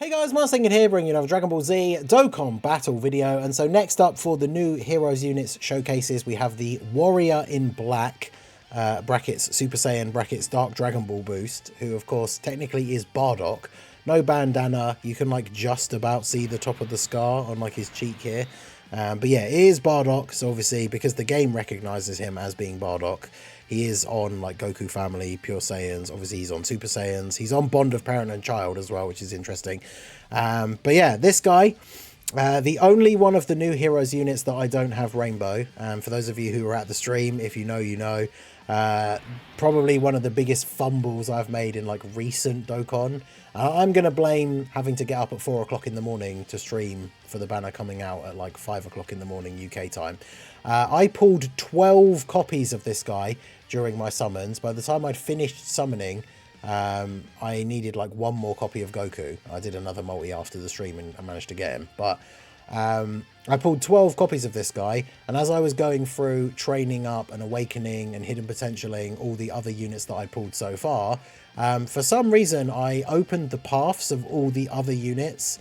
Hey guys, Marsingin here, bringing you another Dragon Ball Z Dokkan battle video. And so next up for the new Heroes units showcases, we have the Warrior in Black, brackets Super Saiyan, brackets Dark Dragon Ball Boost, who of course technically is Bardock. No bandana, you can like just about see the top of the scar on like his cheek here. But yeah, it is Bardock, so obviously because the game recognizes him as being Bardock, he is on like Goku family, Pure Saiyans, obviously he's on Super Saiyans, he's on Bond of Parent and Child as well, which is interesting. But yeah, this guy, the only one of the new Heroes units that I don't have Rainbow, for those of you who are at the stream, if you know, you know, probably one of the biggest fumbles I've made in like recent Dokkan. I'm going to blame having to get up at 4 o'clock in the morning to stream for the banner coming out at like 5 o'clock in the morning UK time. I pulled 12 copies of this guy during my summons. By the time I'd finished summoning, I needed like one more copy of Goku. I did another multi after the stream and I managed to get him. But I pulled 12 copies of this guy, and as I was going through training up and awakening and hidden potentialing all the other units that I pulled so far, for some reason I opened the paths of all the other units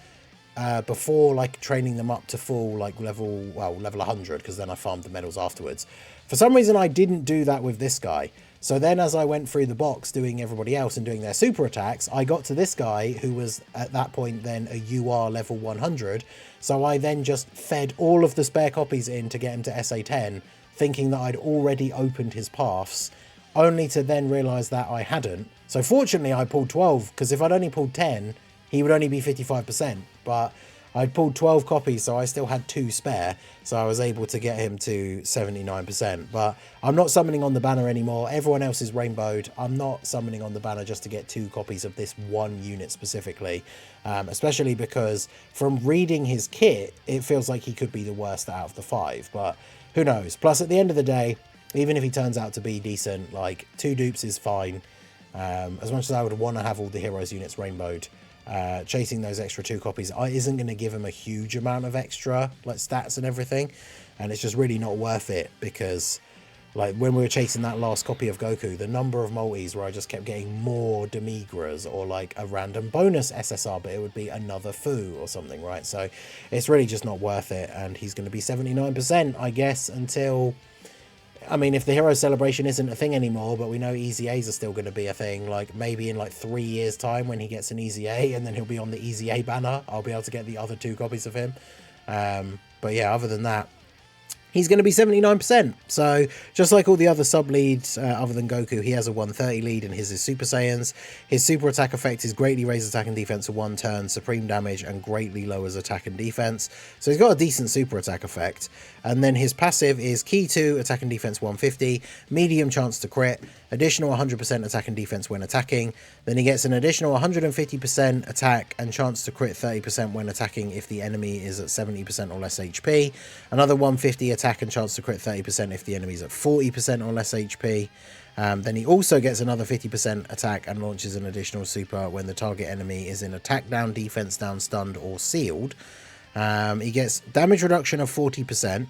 before like training them up to full like level 100, because then I farmed the medals afterwards. For some reason I didn't do that with this guy. So then as I went through the box doing everybody else and doing their super attacks, I got to this guy who was at that point then a UR level 100. So I then just fed all of the spare copies in to get him to SA10, thinking that I'd already opened his paths, only to then realise that I hadn't. So fortunately I pulled 12, because if I'd only pulled 10, he would only be 55%. But I'd pulled 12 copies, so I still had 2 spare, so I was able to get him to 79%. But I'm not summoning on the banner anymore. Everyone else is rainbowed. I'm not summoning on the banner just to get 2 copies of this one unit specifically, especially because from reading his kit, it feels like he could be the worst out of the 5, but who knows. Plus, at the end of the day, even if he turns out to be decent, like 2 dupes is fine. As much as I would want to have all the Heroes units rainbowed, chasing those extra 2 copies isn't going to give him a huge amount of extra like stats and everything, and it's just really not worth it, because like when we were chasing that last copy of Goku, the number of multis where I just kept getting more Demigras or like a random bonus SSR, but it would be another Fu or something, right? So it's really just not worth it, and he's going to be 79% I guess until, I mean, if the Hero Celebration isn't a thing anymore, but we know Easy A's are still going to be a thing, like maybe in like 3 years time when he gets an Easy A, and then he'll be on the Easy A banner, I'll be able to get the other 2 copies of him. But yeah, other than that, he's going to be 79%. So just like all the other sub leads, other than Goku, he has a 130 lead, and his is Super Saiyans. His super attack effect is greatly raises attack and defense for 1 turn, supreme damage, and greatly lowers attack and defense. So he's got a decent super attack effect. And then his passive is key 2, attack and defense 150, medium chance to crit, additional 100% attack and defense when attacking. Then he gets an additional 150% attack and chance to crit 30% when attacking if the enemy is at 70% or less HP. Another 150 attack and chance to crit 30% if the enemy is at 40% or less HP. Then he also gets another 50% attack and launches an additional super when the target enemy is in attack down, defense down, stunned, or sealed. He gets damage reduction of 40%,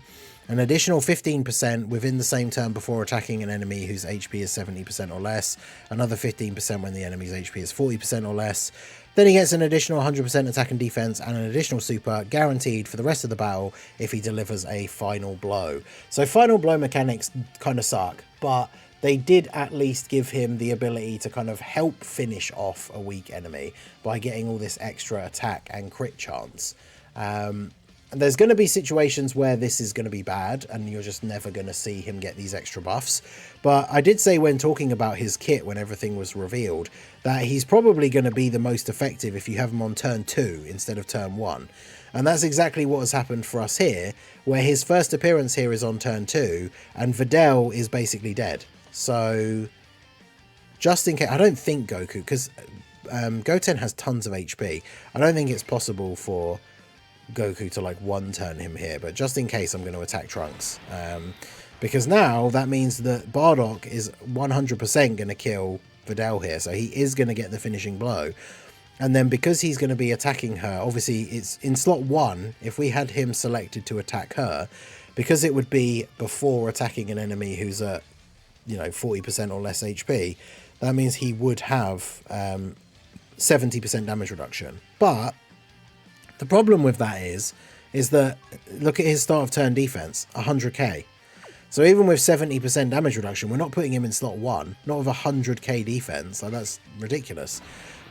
an additional 15% within the same turn before attacking an enemy whose HP is 70% or less, another 15% when the enemy's HP is 40% or less. Then he gets an additional 100% attack and defense and an additional super guaranteed for the rest of the battle if he delivers a final blow. So final blow mechanics kind of suck, but they did at least give him the ability to kind of help finish off a weak enemy by getting all this extra attack and crit chance. There's going to be situations where this is going to be bad and you're just never going to see him get these extra buffs, but I did say when talking about his kit when everything was revealed that he's probably going to be the most effective if you have him on turn 2 instead of turn 1, and that's exactly what has happened for us here, where his first appearance here is on turn 2 and Videl is basically dead. So just in case, I don't think Goku, because Goten has tons of HP, I don't think it's possible for Goku to like 1-turn him here, but just in case I'm going to attack Trunks, because now that means that Bardock is 100% going to kill Videl here, so he is going to get the finishing blow. And then because he's going to be attacking her, obviously it's in slot 1, if we had him selected to attack her, because it would be before attacking an enemy who's at, you know, 40% or less HP, that means he would have 70% damage reduction. But the problem with that is that, look at his start of turn defense, 100k. So even with 70% damage reduction, we're not putting him in slot 1, not with 100k defense. Like, that's ridiculous.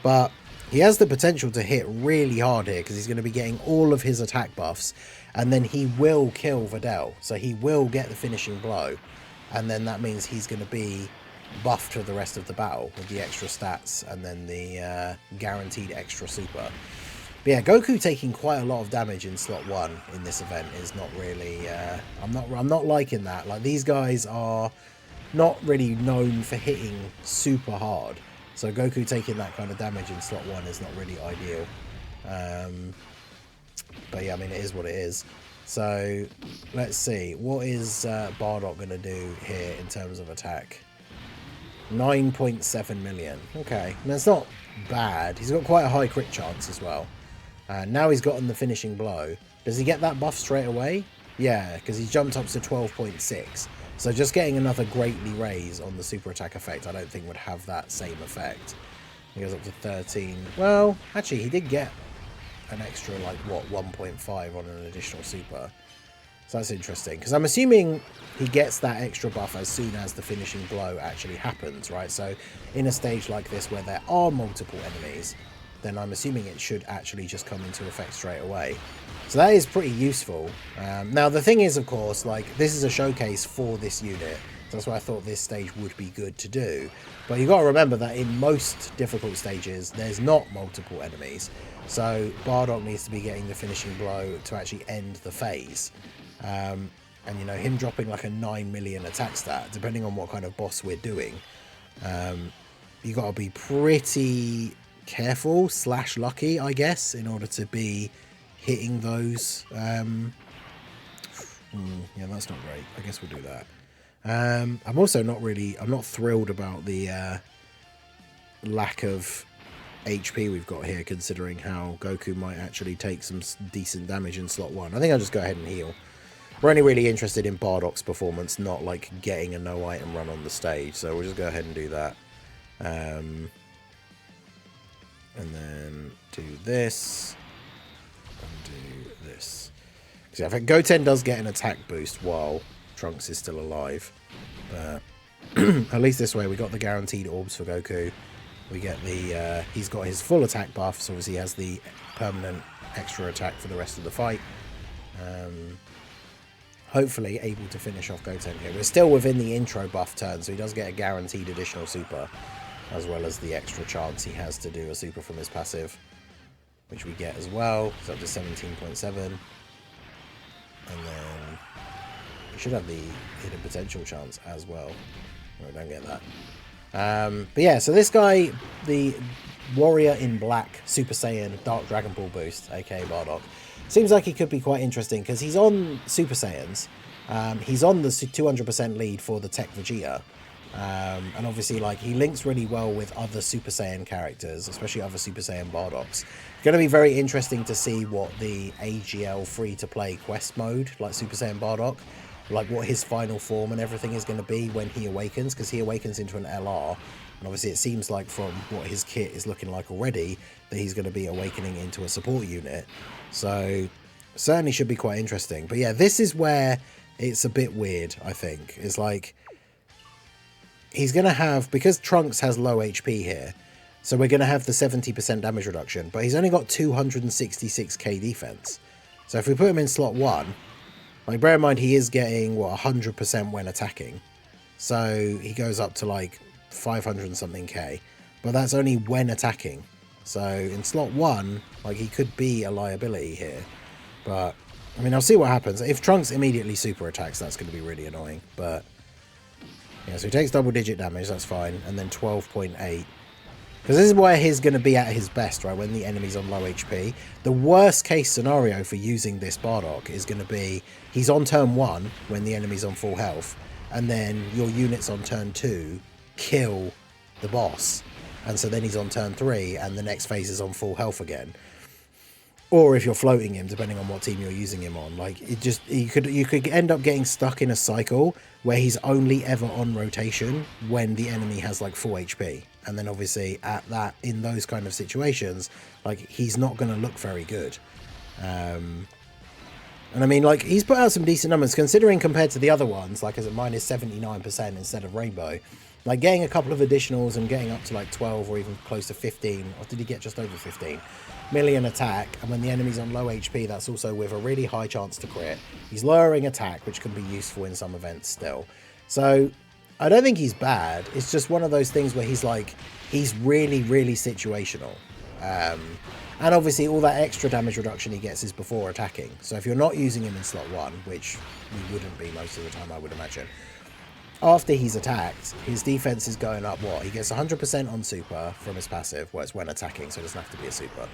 But he has the potential to hit really hard here because he's going to be getting all of his attack buffs, and then he will kill Videl. So he will get the finishing blow, and then that means he's going to be buffed for the rest of the battle with the extra stats and then the guaranteed extra super. But yeah, Goku taking quite a lot of damage in slot 1 in this event is not really... I'm not liking that. Like, these guys are not really known for hitting super hard. So Goku taking that kind of damage in slot 1 is not really ideal. But yeah, I mean, it is what it is. So let's see. What is Bardock going to do here in terms of attack? 9.7 million. Okay, that's not bad. He's got quite a high crit chance as well. Now he's gotten the finishing blow. Does he get that buff straight away? Yeah, because he jumped up to 12.6. So just getting another greatly raise on the super attack effect, I don't think would have that same effect. He goes up to 13. Well, actually, he did get an extra, like, what, 1.5 on an additional super. So that's interesting, because I'm assuming he gets that extra buff as soon as the finishing blow actually happens, right? So in a stage like this where there are multiple enemies, then I'm assuming it should actually just come into effect straight away. So that is pretty useful. Now, the thing is, of course, like, this is a showcase for this unit. So that's why I thought this stage would be good to do. But you've got to remember that in most difficult stages, there's not multiple enemies. So Bardock needs to be getting the finishing blow to actually end the phase. And, you know, him dropping like a 9 million attack stat, depending on what kind of boss we're doing, you got to be pretty careful / lucky, I guess, in order to be hitting those. Yeah, that's not great. I guess we'll do that. I'm also not thrilled about the lack of HP we've got here, considering how Goku might actually take some decent damage in slot 1. I think I'll just go ahead and heal. We're only really interested in Bardock's performance, not like getting a no item run on the stage, so we'll just go ahead and do that. And then do this, and do this. So I think Goten does get an attack boost while Trunks is still alive, but at least this way we got the guaranteed orbs for Goku. We get the, he's got his full attack buff, so obviously he has the permanent extra attack for the rest of the fight. Hopefully able to finish off Goten here. We're still within the intro buff turn, so he does get a guaranteed additional super, as well as the extra chance he has to do a super from his passive, which we get as well. It's up to 17.7. And then we should have the hidden potential chance as well. No, we don't get that. But yeah, so this guy, the Warrior in Black Super Saiyan Dark Dragon Ball boost, aka Bardock, seems like he could be quite interesting because he's on Super Saiyans. He's on the 200% lead for the Tech Vegeta. And obviously, like, he links really well with other Super Saiyan characters, especially other Super Saiyan Bardocks. It's going to be very interesting to see what the AGL free-to-play quest mode, like Super Saiyan Bardock, like what his final form and everything is going to be when he awakens, because he awakens into an LR. And obviously it seems like from what his kit is looking like already, that he's going to be awakening into a support unit. So certainly should be quite interesting. But yeah, this is where it's a bit weird, I think. It's like, he's going to have, because Trunks has low HP here, so we're going to have the 70% damage reduction, but he's only got 266k defense. So if we put him in slot 1, like, bear in mind he is getting, what, 100% when attacking. So he goes up to like 500 and something k, but that's only when attacking. So in slot 1, like, he could be a liability here. But, I mean, I'll see what happens. If Trunks immediately super attacks, that's going to be really annoying. But yeah, so he takes double-digit damage, that's fine. And then 12.8. Because this is where he's going to be at his best, right, when the enemy's on low HP. The worst-case scenario for using this Bardock is going to be he's on turn 1 when the enemy's on full health, and then your units on turn 2 kill the boss. And so then he's on turn 3, and the next phase is on full health again. Or if you're floating him, depending on what team you're using him on, like, it just, you could end up getting stuck in a cycle where he's only ever on rotation when the enemy has like full HP. And then obviously in those kind of situations, like, he's not going to look very good. And I mean, like, he's put out some decent numbers considering compared to the other ones, like as a minus 79% instead of Rainbow. Like, getting a couple of additionals and getting up to like 12 or even close to 15, or did he get just over 15 million attack? And when the enemy's on low HP, that's also with a really high chance to crit. He's lowering attack, which can be useful in some events still. So I don't think he's bad. It's just one of those things where he's like, he's really, really situational. And obviously all that extra damage reduction he gets is before attacking. So if you're not using him in slot 1, which you wouldn't be most of the time, I would imagine, after he's attacked, his defense is going up what? He gets 100% on super from his passive. Well, it's when attacking, so it doesn't have to be a super.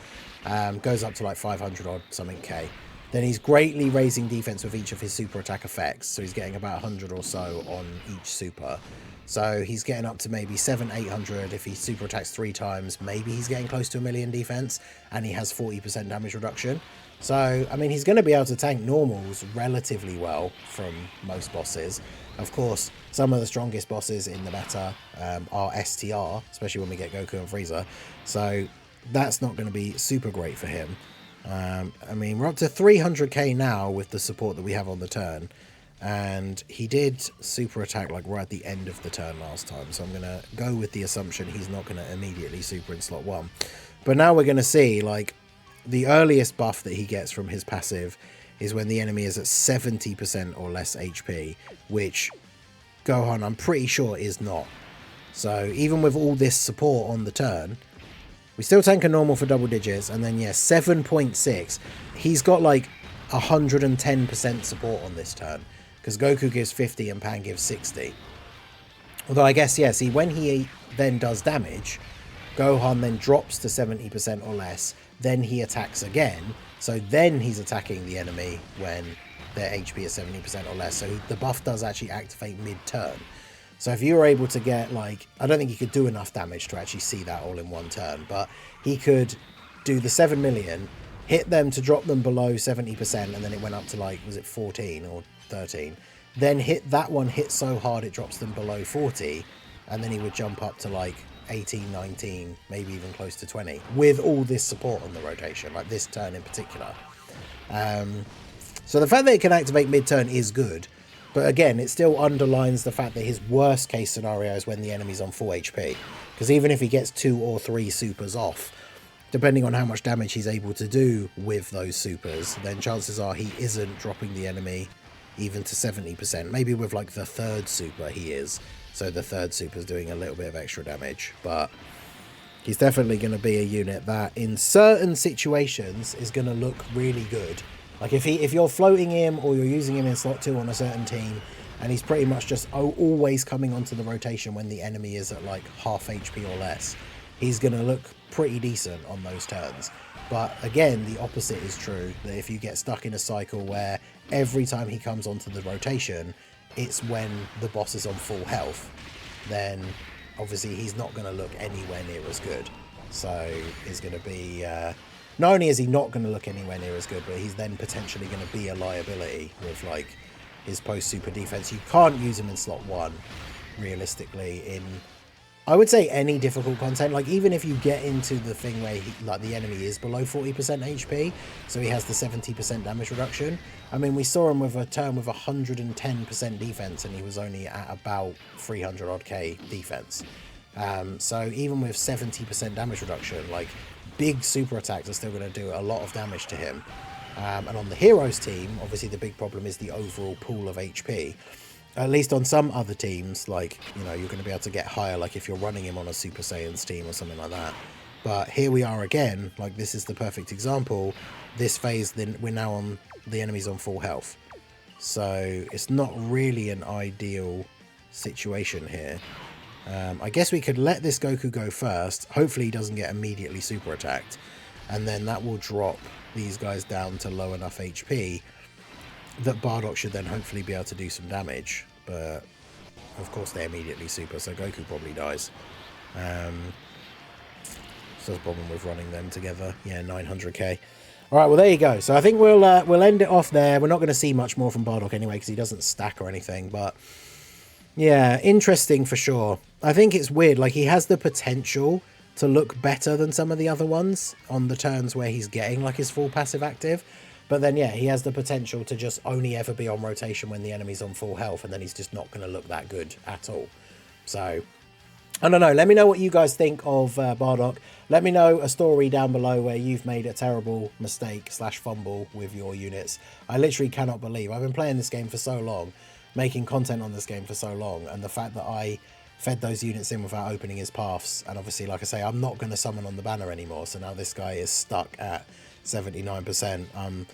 Goes up to like 500 odd something K. Then he's greatly raising defense with each of his super attack effects. So he's getting about 100 or so on each super. So he's getting up to maybe 700-800. If he super attacks 3 times, maybe he's getting close to 1,000,000 defense. And he has 40% damage reduction. So, I mean, he's going to be able to tank normals relatively well from most bosses. Of course, some of the strongest bosses in the meta are STR, especially when we get Goku and Frieza. So that's not going to be super great for him. I mean, we're up to 300k now with the support that we have on the turn. And he did super attack like right at the end of the turn last time. So I'm going to go with the assumption he's not going to immediately super in slot 1. But now we're going to see, like, the earliest buff that he gets from his passive is when the enemy is at 70% or less HP, which Gohan, I'm pretty sure, is not. So even with all this support on the turn, we still tank a normal for double digits, and then, yeah, 7.6. He's got like 110% support on this turn, because Goku gives 50 and Pan gives 60. Although I guess, yeah, see, when he then does damage, Gohan then drops to 70% or less, then he attacks again, so then he's attacking the enemy when their HP is 70% or less, so the buff does actually activate mid-turn. So if you were able to get, like, I don't think he could do enough damage to actually see that all in one turn, but he could do the 7 million, hit them to drop them below 70%, and then it went up to, like, was it 14 or 13? Then hit that one, hit so hard it drops them below 40, and then he would jump up to, like, 18, 19, maybe even close to 20, with all this support on the rotation, like this turn in particular. So the fact that it can activate mid-turn is good, but again, it still underlines the fact that his worst case scenario is when the enemy's on full HP, because even if he gets 2 or 3 supers off, depending on how much damage he's able to do with those supers, then chances are he isn't dropping the enemy even to 70%. Maybe with like the 3rd super he is, so the 3rd super is doing a little bit of extra damage, but he's definitely going to be a unit that in certain situations is going to look really good. Like if you're floating him or you're using him in slot 2 on a certain team, and he's pretty much just always coming onto the rotation when the enemy is at like half HP or less, he's going to look pretty decent on those turns. But again, the opposite is true, that if you get stuck in a cycle where every time he comes onto the rotation, it's when the boss is on full health, then obviously he's not going to look anywhere near as good. So he's going to be, not only is he not going to look anywhere near as good, but he's then potentially going to be a liability with like his post-super defense. You can't use him in slot 1, realistically, in, I would say, any difficult content. Like, even if you get into the thing where like the enemy is below 40% HP, so he has the 70% damage reduction. I mean, we saw him with a turn with 110% defense, and he was only at about 300 odd K defense. So even with 70% damage reduction, like, big super attacks are still going to do a lot of damage to him. And on the heroes team, obviously the big problem is the overall pool of HP. At least on some other teams, like, you know, you're going to be able to get higher, like if you're running him on a Super Saiyan's team or something like that. But here we are again, like, this is the perfect example. This phase, then we're now on, the enemy's on full health. So it's not really an ideal situation here. I guess we could let this Goku go first. Hopefully he doesn't get immediately super attacked. And then that will drop these guys down to low enough HP that Bardock should then hopefully be able to do some damage. But of course they immediately super, so Goku probably dies. So the problem with running them together. Yeah, 900k. All right, well, there you go. So I think we'll end it off there. We're not going to see much more from Bardock anyway, because he doesn't stack or anything. But yeah, interesting for sure. I think it's weird. Like, he has the potential to look better than some of the other ones on the turns where he's getting like his full passive active. But then, yeah, he has the potential to just only ever be on rotation when the enemy's on full health, and then he's just not going to look that good at all. So, I don't know. Let me know what you guys think of Bardock. Let me know a story down below where you've made a terrible mistake / fumble with your units. I literally cannot believe I've been playing this game for so long, making content on this game for so long, and the fact that I fed those units in without opening his paths. And obviously, like I say, I'm not going to summon on the banner anymore, so now this guy is stuck at 79%. I'm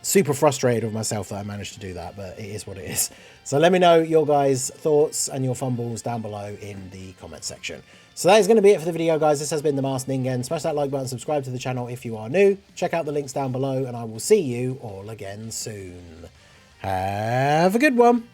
super frustrated with myself that I managed to do that, but it is what it is. So let me know your guys' thoughts and your fumbles down below in the comment section. So that is going to be it for the video, guys. This has been the Masked Ningen. Smash that like button, subscribe to the channel if you are new. Check out the links down below, and I will see you all again soon. Have a good one.